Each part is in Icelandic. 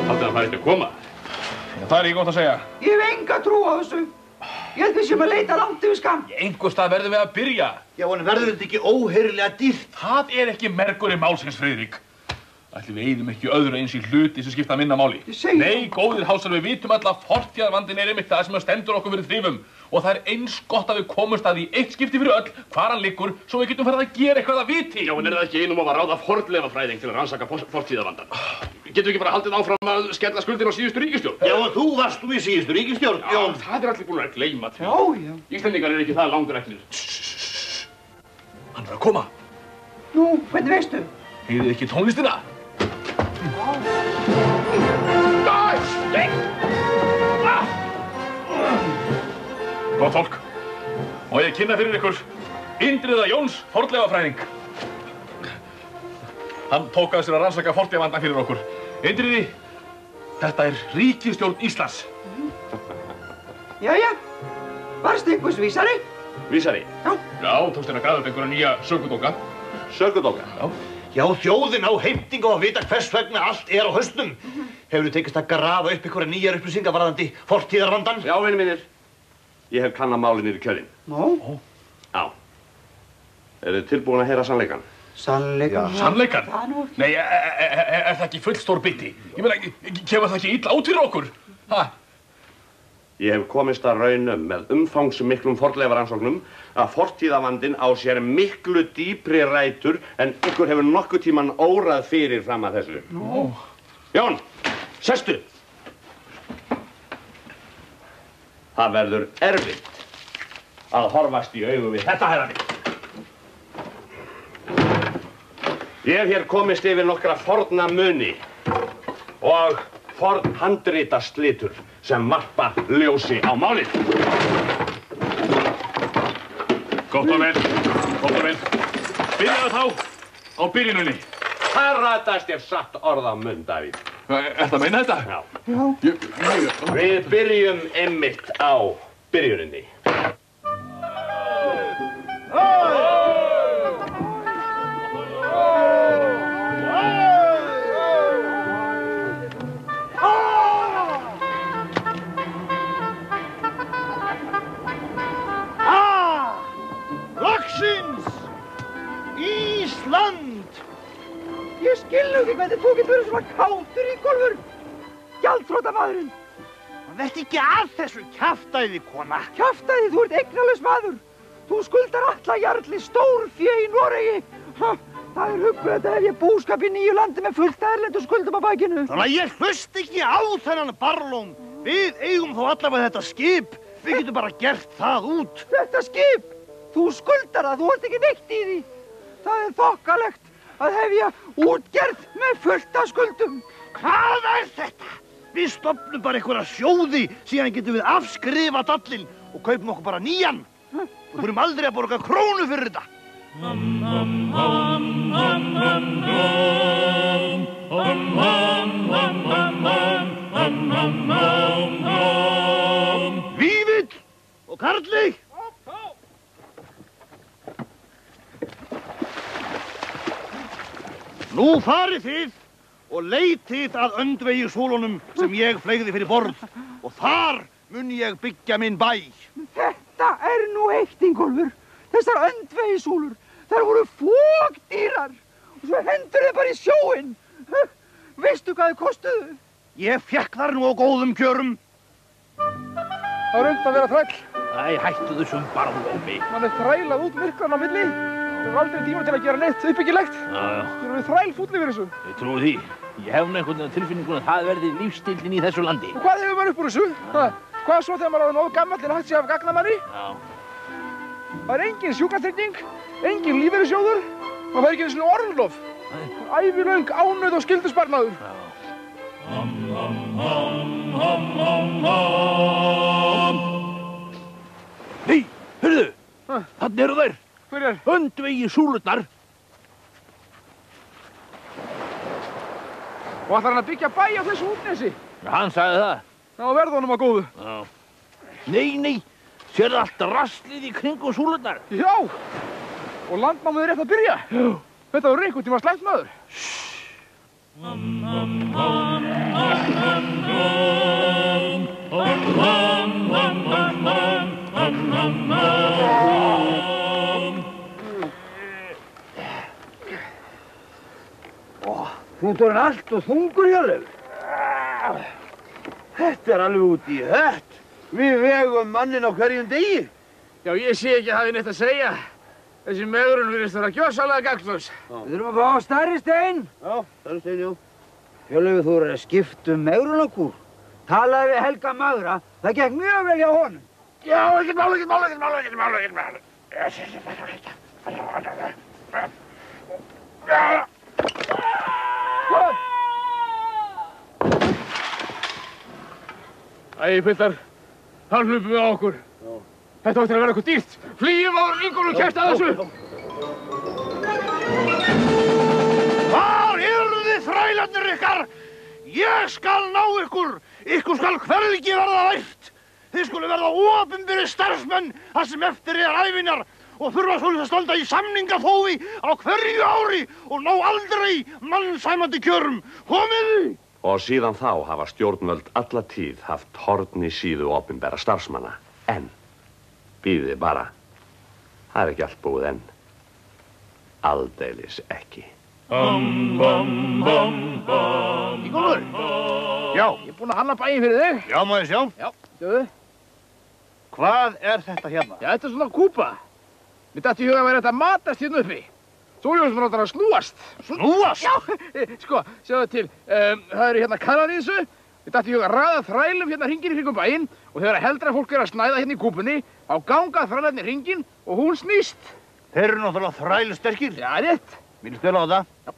Haldið hann færi ekki að koma? Það er ekki gott að segja. Ég hef enga trú á þessu. Ég held við sem að leita langt yfir skam. Einhvers stað verðum við að byrja. Já, en verður þetta ekki óheyrilega dýrt? Það er ekki mergurinn málsins, Friðrik. Ætli við eyðum ekki öðru eins í hluti sem skipta minna máli. Nei, góðir hásar, við vitum öll að fortíðarvandinn er einmitt það sem stendur okkur fyrir þrifum. Og það er eins gott að við komumst að í eitt skipti fyrir öll hvar hann liggur, svo við getum farið að gera eitthvað að viti. Já, en er það ekki einum að ráða fornleifafræðing til að rannsaka fortíðarvandann? Getum við ekki bara haldið áfram að skella skuldin á síðustu ríkisstjórn? Já, og þú varst nú í síðustu ríkisstjórn. Já, það er allir búin að gleyma því. Já. Íslendingar eru ekki það langdræknir. Hann er að koma. Nú, hvernig veistu? Heyrið ekki tónlistina? Gott fólk, og ég kynna fyrir ykkur Indriða Jóns, fornleifafræðing. Hann tók að sér að rannsaka fornleifavandann fyrir okkur. Indriði, þetta er ríkisstjórn Íslands. Jæja, varstu einhvers vísari? Vísari? Já. Já, tókst þér að græða upp einhverja nýja sökudóka. Sökudóka? Já. Já, þjóðin á heimtingu að vita hvers vegna allt er á hausnum. Hefur þið tekist að grafa upp einhverja nýjar upplýsingar varðandi fortíðarvandann? Já, vinir mínir. Ég hef kannað málið niður í kjölinn. Nú? Já. Eru þið tilbúin að heyra sannleikann? Sannleikann? Sannleikann? Nei, er það ekki fullstór biti? Ég meina, kemur það ekki illa út fyrir okkur? Ha? Ég hef komist að raunum með umfangsmiklum fornleifarannsóknum að fortíðarvandinn á sér miklu dýpri rætur en ykkur hefur nokkuð tíman órað fyrir fram að þessu. Nú? Jón, sestu! Það verður erfitt að horfast í augu við þetta herra mitt. Ég hef hér komist yfir nokkra forna muni og forn handritaslitur sem varpa ljósi á málið. Gott og vel, gott og vel. Byrjaðu þá á byrjununni. Það ratast ef satt orð á munn, Davíð. Ertu að meina þetta? Já. Við byrjum einmitt á byrjuninni. Loksins! Ísland! Ég skil nú ekki hvernig þú getur verið svona kátur í golfur. Gjaldþrota maðurinn. Vertu ekki að þessu kjaftæði, kona. Kjaftæði, þú ert eignalaus maður. Þú skuldar alla jarli stórfé í Noregi. Ha, það er huggulegt að hef ég búskap í nýju landi með fullt erlendu skuldum á bakinu. Þannig að ég hlust ekki á þennan barlóm. Við eigum þó allavega þetta skip. Við getum bara gert það út. Þetta skip? Þú skuldar það, þú ert ekki neitt í því. Það er þokkalegt að hefja útgerð með fullt af skuldum. Hvað er þetta? Við stofnum bara einhverja sjóði, síðan getum við afskrifað dallinn og kaupum okkur bara nýjan. Við þurfum aldrei að borga krónu fyrir þetta. Vífill og Karli! Nú farið þið og leitið að öndvegissúlunum sem ég fleygði fyrir borð og þar mun ég byggja minn bæ. Þetta er nú eitt, Ingólfur. Þessar öndvegissúlur, þær voru fogdýrar og svo hendur þið bara í sjóinn. Veistu hvað þið kostuðu? Ég fekk þar nú á góðum kjörum. Það er að vera þræll. Æ, hættu þessum barlómi. Man er þrælað út myrkran á milli. Það er aldrei tíma til að gera neitt uppbyggilegt. Við erum þræl fúlli fyrir þessu. Ég trúi því. Ég hef nú einhvern veginn tilfinningun að það verði lífstíllinn í þessu landi. Og hvað hefur maður upp úr þessu? Hvað svo þegar maður er nógu gamall til að hægt sé af gagnamanni? Já. Það er engin sjúkratrygging, engin lífeyrissjóður og það er ekki einu svona orlof. Ævilöng ánauð og skyldusbarnaður. Nei, hörðu, þarna eru þær. Hverjar? Öndvegissúlurnar. Og ætlar hann að byggja bæ á þessu útnesi? Já, hann sagði það. Já, verð honum að góðu. Já. Nei, sérðu allt rastlið í kringum súlurnar? Já, og landnámið er rétt að byrja. Já. Þetta var einhvern tíma slæmt maður. Þú ert orðinn allt og þungur, Hjörleifur. Þetta alveg út í hött. Við vegum mannin á hverjum degi. Já, ég sé ekki að hafi neitt að segja. Þessi megrun virðist vera gjörsamlega gagnslaus. Við þurfum að fá stærri stein. Já, stærri stein, já. Hjörleifur, þú er að skipta megrunarkúr. Talaði við Helga magra. Það gekk mjög vel hjá honum. Já, ekkert mál. Æ, piltar, hann hlupum við á okkur. Þetta áttir að vera eitthvað dýrt. Flýjum áður en Ingólfur kemst að þessu. Hvar eru þið þrælarnir ykkar? Ég skal ná ykkur. Ykkur skal hvergi verða vært. Þið skulu verða opinberir starfsmenn þar sem eftir er ævinnar og þurfa svolítið að standa í samningaþófi á hverju ári og ná aldrei mannsæmandi kjörum. Komið! Og síðan þá hafa stjórnvöld alla tíð haft horn í síðu opinbera starfsmanna. En, bíðið bara, það er ekki allt búið enn. Aldeilis ekki. Ingólfur? Já. Ég er búinn að hanna bæinn fyrir þig. Já, maður sjá. Já, sjáðu. Hvað er þetta hérna? Já, þetta er svona kúpa. Mér datt í huga að vera þetta matast hérna uppi. Svo er það að snúast. Snúast? Já, sko, sjáðu til. Það eru hérna kannar í þessu. Mér datt í huga að raða þrælum hérna hringinn í kringum bæinn og þegar heldra fólk er að snæða hérna í kúpunni, þá ganga þrælarnir hringinn og hún snýst. Þeir eru náttúrulega þrælsterkir. Já, rétt. Vil spila á þetta? Já.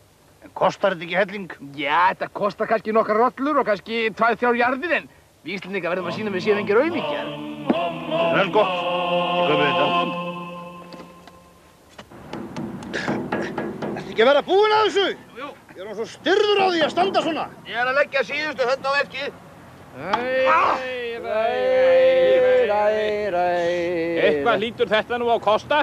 En kostar þetta ekki helling? Já, þetta kostar kannski nokkar rollur og kannski 2-3 jarðir en við Íslendingar verðum að sýna við séum engir auðmýkjar. Vel gott. Ég kaupi þetta. Ertu ekki að vera búinn að þessu? Jú. Ég er svo styrður á því að standa svona. Ég er að leggja síðustu hönd á verkið. Eitthvað hlýtur þetta nú á kosta?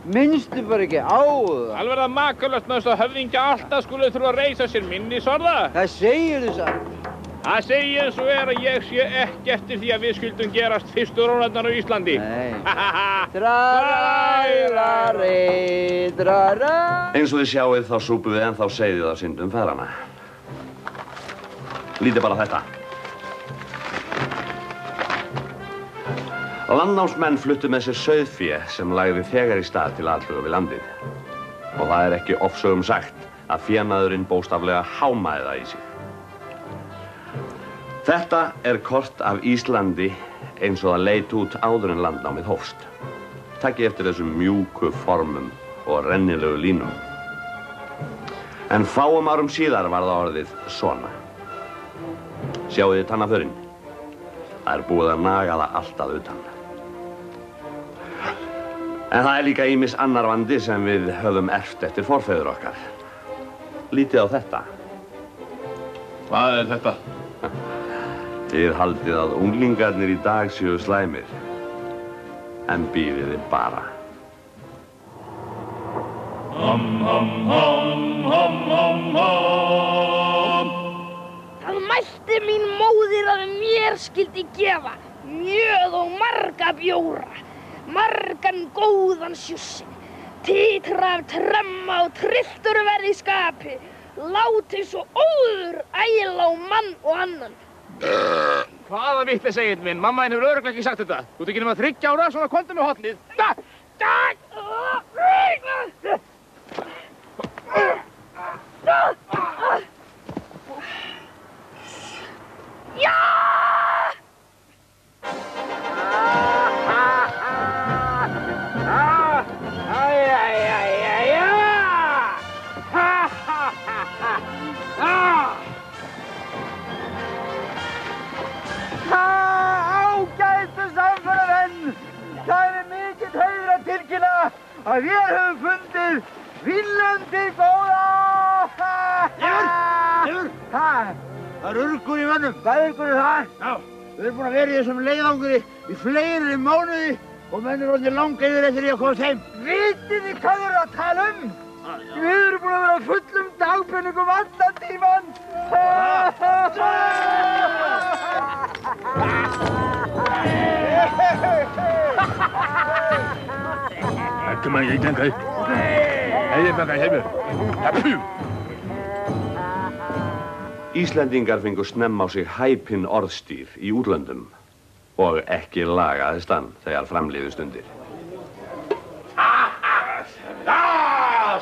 Minnstu bara ekki á það. Alveg verða makalöst með þess að höfðingja alltaf skulle þurfa að reisa sér minnisorða. Það segir þú samt. Það segi eins og er að ég sé ekki eftir því að við skyldum gerast fyrstu rónarnar á Íslandi. Nei. Drararei. Eins og þið sjáið þá súpum við ennþá seyðið á syndum feðranna. Lítið bara á þetta. Landnámsmenn fluttu með sér sauðfé sem lagði þegar í stað til atlögu við landið. Og það er ekki ofsögum sagt að fénaðurinn bóstaflega hámaði það í sig. Þetta er kort af Íslandi eins og það leit út áður en landnámið hófst. Takkið eftir þessum mjúku formum og rennilegu línum. En fáum árum síðar var það orðið svona. Sjáu þið tannaförinn? Það er búið að naga það allt að utan. En það er líka ýmis annar vandi sem við höfum erft eftir forfeður okkar. Lítið á þetta. Hvað er þetta? Þið haldið að unglingarnir í dag séu slæmir. En bíðið þið bara. Það mælti mín móðir að mér skyldi gefa mjöð og marga bjóra, margan góðan sjússin, titra af tremma og trilltur verði í skapi, láti svo óður æla á mann og annan. Hvaða vitleysa Egill minn? Mamma þín hefur örugglega ekki sagt þetta. Þú ert ekki nema 3 ára, svona komdu með hotnið. Já! Ágætu samferðamenn, það er mikill heiður að tilkynna að við höfum fundið Vínlöndið góða! Leifur! Það er urgur í mönnum. Hvað urgur er það? Já. Við erum búin að vera í þessum leiðangri í fleiri mánuði og menn eru orðnir langeyðir eftir því að komast heim. Vitið þið hvað þið eru að tala um? Við erum búin að vera á fullum dagpenningum allan tímann Íslendingar fengu snemma á sig hæpinn orðstír í útlöndum og ekki lagaðist hann þegar framliðu stundir.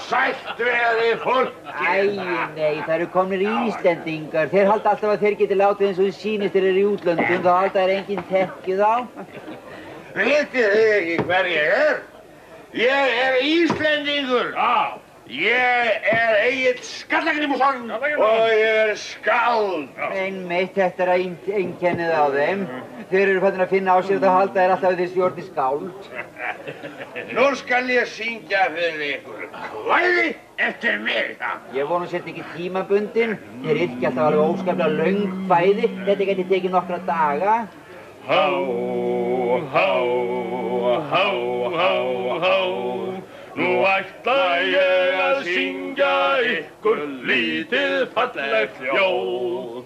Sælt verið fólki! Nei, það eru komnir Íslendingar. Þeir halda alltaf að þeir geti látið eins og þið sýnist þeir eru í útlöndum, þá halda þeir enginn tekkið á. Vitið þið ekki hver ég er? Ég er Íslendingur! Já! Ég er Egill Skallagrímsson og ég er skáld. Einmitt, þetta er einkennið á þeim. Þeir eru fættin að finna á sér og það halda þeir alltaf að þeir stjórni skáld. Nú skal ég syngja fyrir ykkur kvæði eftir mig. Ég vona sér ekki tímabundin. Þeir yrkja alltaf alveg óskaplega löng kvæði. Þetta geti tekið nokkra daga. Há, há, há, há, há. Nú ætla ég að syngja ykkur lítið fallegt ljóð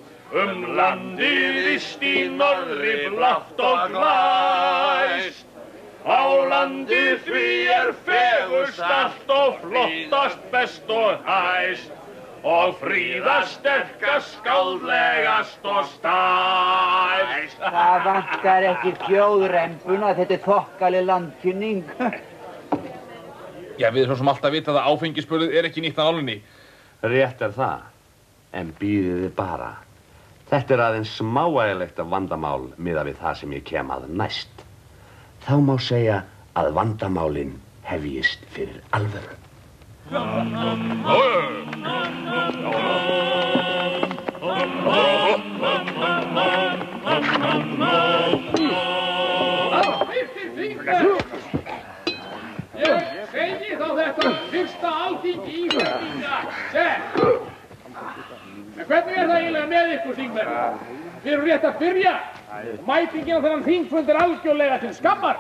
landið yst í norðri blátt og glæst. Á landið því er fegurst allt og flottast best og hæst og fríðast sterkast skáldlegast og stærst. Það vantar ekki þjóðrembuna, þetta er þokkaleg landkynning. Já, við erum svo sem alltaf vitað að áfengisbölið er ekki nýtt af nálinni. Rétt er það, en bíðið þið bara. Þetta er aðeins smávægilegt vandamál miðað við það sem ég kem að næst. Þá má segja að vandamálin hefjist fyrir alvöru. Ég segi þá þetta fyrsta alþingi Íslendinga. En hvernig er það eiginlega með ykkur, þingmenn? Við erum rétt að byrja. Mætingin á þennan þingfund er algjörlega til skammar.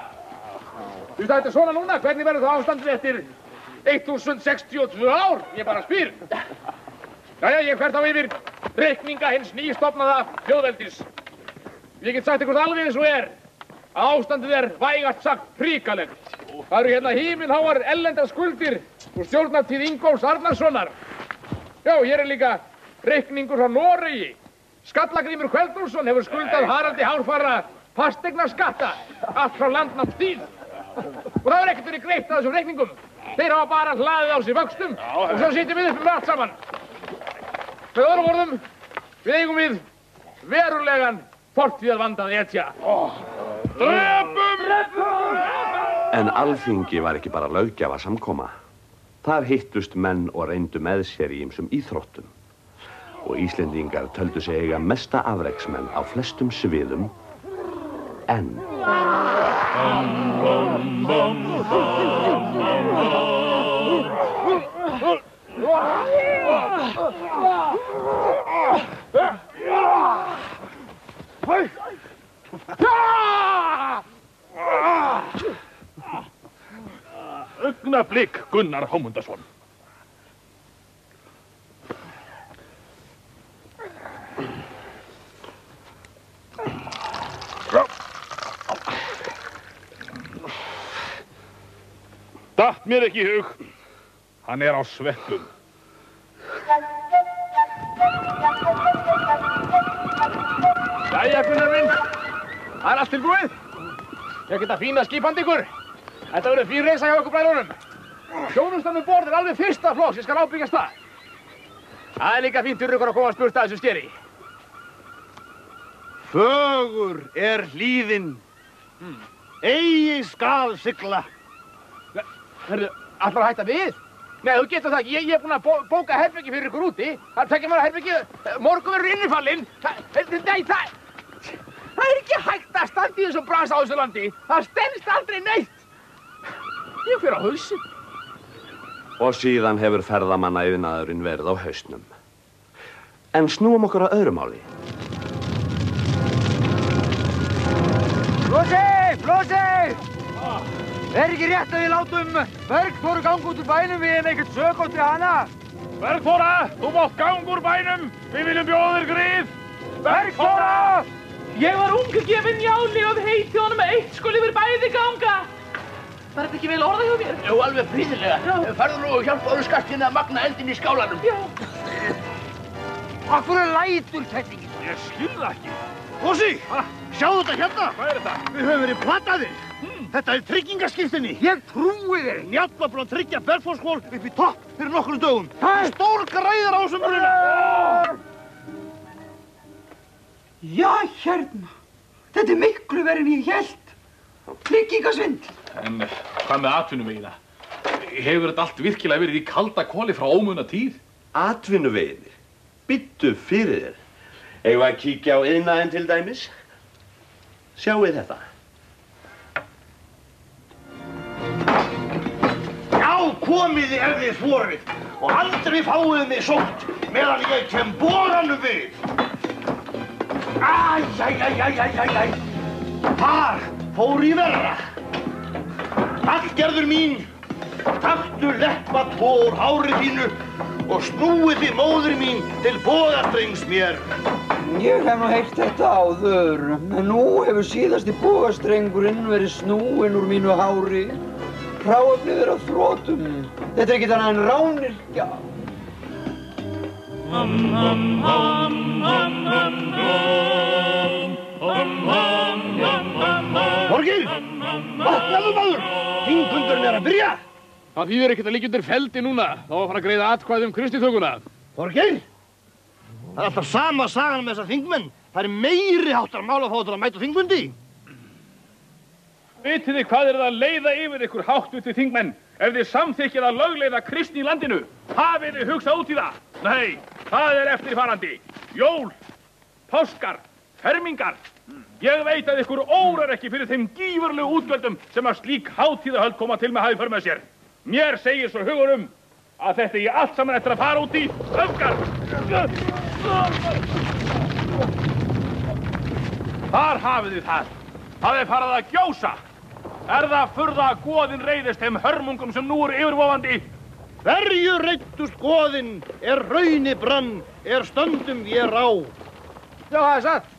Þú veist, þetta er svona núna. Hvernig verður það ástandið eftir 1062 ár? Ég bara spyr. Jæja, ég fer þá yfir reikninga hins nýstofnaða þjóðveldis. Ég get sagt ykkur það alveg eins og er að ástandið er vægast sagt hrikalegt. Það eru hérna himinháar ellendar skuldir úr stjórnartíð Ingólfs Arnarsonar. Já, hér er líka reikningur frá Noregi. Skallagrímur Kveldúlsson hefur skuldað Haraldi hárfara fasteignaskatta allt frá landnámstíð. Og það er ekkert verið greitt að þessum reikningum. Þeir hafa bara hlaðið á sig vöxtum og svo sitjum við uppi með allt saman. Með öðrum orðum, við eigum við verulegan fortíðarvanda að etja. En alþingi var ekki bara löggjafarsamkoma. Þar hittust menn og reyndu með sér í ýmsum íþróttum. Og Íslendingar töldu sig eiga mesta afreksmenn á flestum sviðum en... Augnablik Gunnar Hámundarson. Datt mér ekki í hug. Hann er á sveppum. Jæja, Gunnar minn. Það er allt tilbúið. Ég geta fína skipandi ykkur. Þetta verður fín reisa hjá okkur brælunum. Þjónustan um borð er alveg fyrsta flokks, ég skal ábyggjast það. Það er líka fínt fyrir ykkur að koma að spurta þessu skeri. Fögur er hlíðin, eigi skal sigla. Hörðu, ætlar að hætta við? Nei, þú getur það ekki. Ég er búinn að bóka herbyggi fyrir ykkur úti. Það er tekja mér að herbyggi. Morgun verður innifallinn. Nei, það er ekki hægt að standa í þessum brasa á þessu landi. Það stenst aldrei neitt. Ég fer á hausinn. Og síðan hefur ferðamannaiðnaðurinn verið á hausnum. En snúum okkur að öðru máli. Flósi! Er ekki rétt að við látum Bergþóru ganga út úr bænum við en ekkert sögótt við hana? Bergþóra, þú mátt ganga úr bænum. Við viljum bjóða þér grið. Bergþóra! Ég var ungefinn Njáli og heiti honum eitt skuli við bæði ganga. Var þetta ekki vel orðað hjá mér? Jú, alveg prýðilega. Farðu nú og hjálpa öðru skastinni að magna eldinn í skálanum. Já. Af hverju lætur kettingin? Ég skil það ekki. Fossi, sjáðu þetta hérna. Hvað er þetta? Við höfum verið plataðir. Þetta er tryggingaskírteini. Ég trúi þér. Njáll var búinn að tryggja Bergþórshvol upp í topp fyrir nokkrum dögum. Það er stór græðar á þessum bruna. Já, hérna. Þetta er miklu verið en ég hélt. Tryggingasvindl. En hvað með atvinnuvegina? Hefur þetta allt virkilega verið í kalda koli frá ómuna tíð? Atvinnuveginir? Bíddu fyrir þér. Eigum við að kíkja á iðnaðinn til dæmis? Sjáu þetta. Já, komiði ef þið þorið og aldrei fáið mig sótt meðan ég kem boranum við. Æ. Þar fór í verra. Hallgerður mín, taktu leppa úr hári þínu og snúið þið móðir mín til bogastrengs mér. Ég hef nú heyrt þetta áður, en nú hefur síðasti bogastrengurinn verið snúinn úr mínu hári. Hráefnið er á þrotum. Þetta er ekkert annað en rányrkja. Þorgeir, vaknaðu maður! Þingfundurinn er að byrja. Það þýðir ekkert að liggja undir feldi núna. Þá að fara að greiða atkvæði kristitökuna. Þorgeir, það er alltaf sama sagan með þessa þingmenn. Það er meiri háttar mál að fá til að mæta á þingfundi. Vitið þið hvað það að leiða yfir ykkur háttvirtir þingmenn ef þið samþykkið að lögleiða kristni í landinu? Hafið þið hugsað út í það? Nei, það er eftirfarandi. Jól, páskar, fermingar. Ég veit að ykkur órar ekki fyrir þeim gífurlegu útgjöldum sem að slík hátíðahöld koma til með hafi för með sér. Mér segir svo hugur að þetta er allt saman eftir að fara út í öfgar. Þar hafið þið það. Það er farið að gjósa. Er það furða að goðin reiðist þeim hörmungum sem nú eru yfirvofandi? Hverju reiddust goðin, rauni brann, stöndum vér á. Já, það er satt.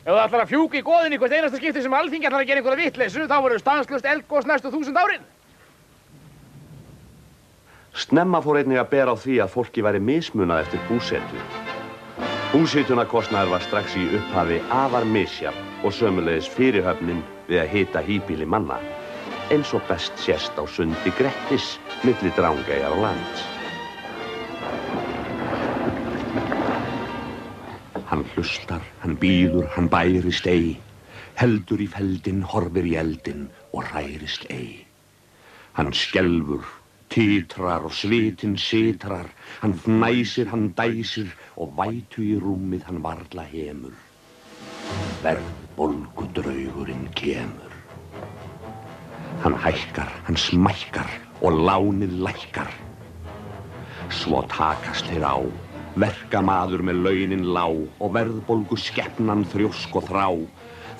Ef það ætlar að fjúka í goðin í hvert einasta skipti sem Alþingi ætlar að gera einhverja vitleysu, þá verður stanslaust eldgos næstu 1000 árin. Snemma fór einnig að bera á því að fólki væri mismunað eftir búsetu. Húshitunarkostnaður var strax í upphafi afar misjafn og sömuleiðis fyrirhöfnin við að hita híbýli manna, eins og best sést á sundi Grettis milli Drangeyjar og lands. Hann hlustar, hann bíður, hann bærist ei, heldur í feldinn, horfir í eldinn og hrærist ei. Hann skelfur, titrar og svitinn sitrar, hann fnæsir, hann dæsir og vætu í rúmið hann varla hemur. Verðbólgudraugurinn kemur. Hann hækkar, hann smækkar og lánið lækkar. Svo takast þeir á, verkamaður með launin lág og verðbólgu skepnan þrjósk og þrá.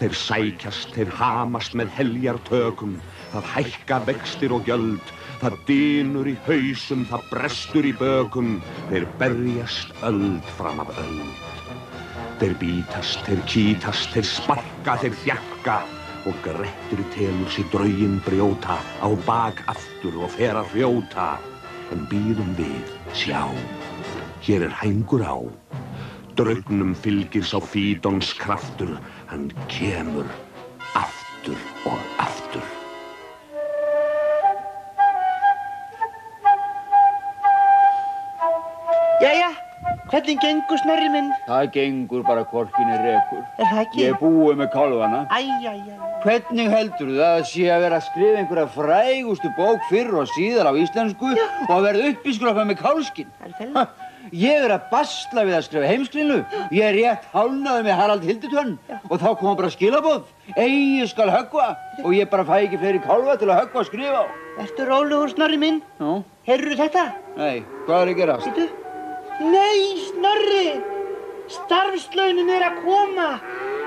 Þeir sækjast, þeir hamast með heljartökum, það hækka vextir og gjöld, það dynur í hausum, það brestur í bökum, þeir berjast öld fram af öld. Þeir bítast, þeir kýtast, þeir sparka, þeir þjakka og Grettir telur sig drauginn brjóta á bak aftur og fer að hrjóta. En bíðum við, sjá, hér er hængur á. Draugnum fylgir sá Fídons kraftur, hann kemur aftur og aftur. Jæja, hvernig gengur Snorri minn? Það gengur bara hvorkinni rekur. Er það ekki? Ég er búið með kálfana. Æ. Hvernig heldur það að sé að vera að skrifa einhverja frægustu bók fyrr og síðar á íslensku og að verða uppiskroppa með kálskinn? Ég er að basla við að skrifa heimskringlu. Ég er rétt hálnaður með Harald Hilditönn og þá koma bara skilaboð. Eigi skal höggva og ég bara fæ ekki fleiri kálfa til að höggva og skrifa á. Ertu rólegur, Snorri minn? Já. Heyrðu þetta? Nei, hvað er að gerast? Sýttu. Nei, Snorri! Starfslaunin er að koma.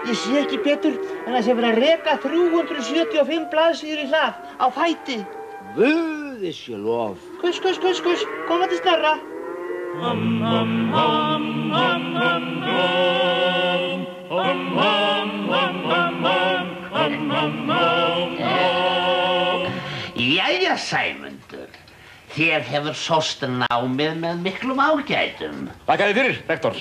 Ég sé ekki betur en að sé verið að reka 375 blaðsíður í hlað á fæti. Guði sé lof. Kuss, koma til Snorra. Jæja, Sæmundur. Þér hefur sóst námið með miklum ágætum. Þakka þér fyrir, rektor.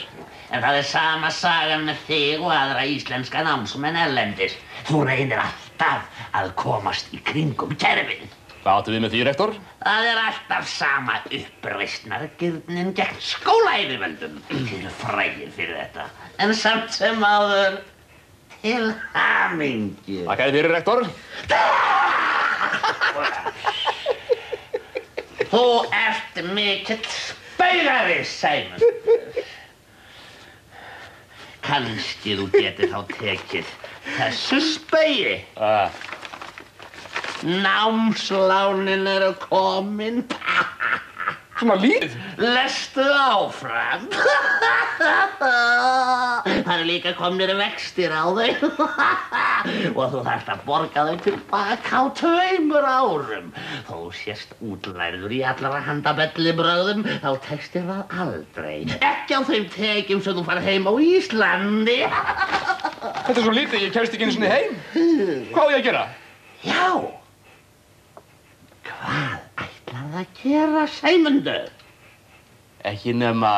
En það sama sagan með þig og aðra íslenska námsmenn erlendis. Þú reynir alltaf að komast í kringum kerfið. Hvað áttu við með því, rektor? Það alltaf sama uppreisnargirnin gegn skólayfirvöldum. Þið eru frægir fyrir þetta. En samt sem áður, til hamingju. Þakka þér fyrir, rektor. Þú ert mikill spaugari, Sæmundur. Kannski þú getur þá tekið þessu spaugi. Námslánin eru komin. Svona lítið? Lestu áfram. Það eru líka komnir vextir á þau. Og þú þarft að borga þau tilbaka á 2 árum. Þó sést útlærður í allra handa bellibrögðum, þá tekst þér það aldrei. Ekki á þeim tekjum sem þú farið heim á Íslandi. Þetta er svo lítið, ég kemst ekki einu sinni heim. Hvað á ég að gera? Já. Hvað ætlarðu að gera, Sæmundur? Ekki nema...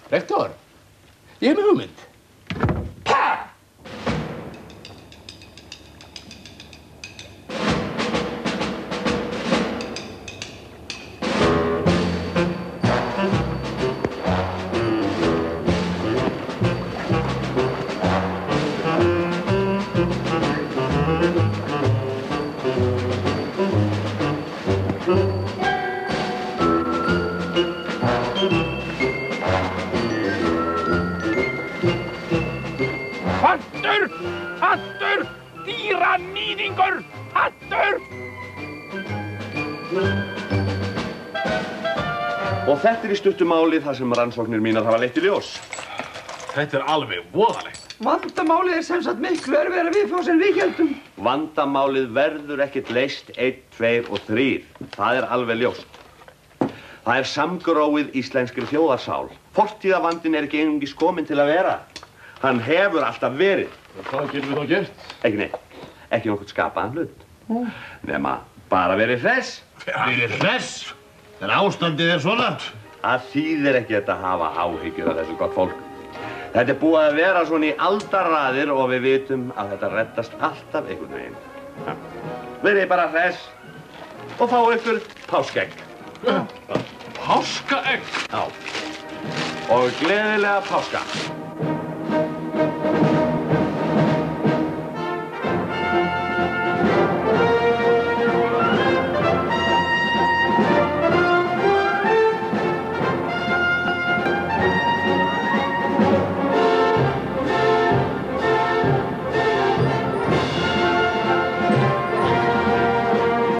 Rektor, ég hef með hugmynd. Hattur! Dýranýðingur! Hattur! Og þetta í stuttu máli þar sem rannsóknir mínar hafa leitt í ljós. Þetta alveg voðalegt. Vandamálið sem sagt miklu erfiðara viðfárs en við héldum. Vandamálið verður ekkert leyst 1, 2 og 3. Það alveg ljóst. Það samgróið íslenskri þjóðarsál. Fortíðavandinn ekki einungis kominn til að vera. Hann hefur alltaf verið. Hvað getum við þá gert? Ekki neitt. Ekki nokkuð skapaðan hlut. Nema bara verið hress. Verið hress? En ástandið svona. Það þýðir ekki að hafa áhyggjur af þessu, gott fólk. Þetta búið að vera svona í aldaraðir og við vitum að þetta reddast alltaf einhvern veginn. Verið bara hress og fá ykkur páskaegg. Páskaegg? Já. Og gleðilega páska.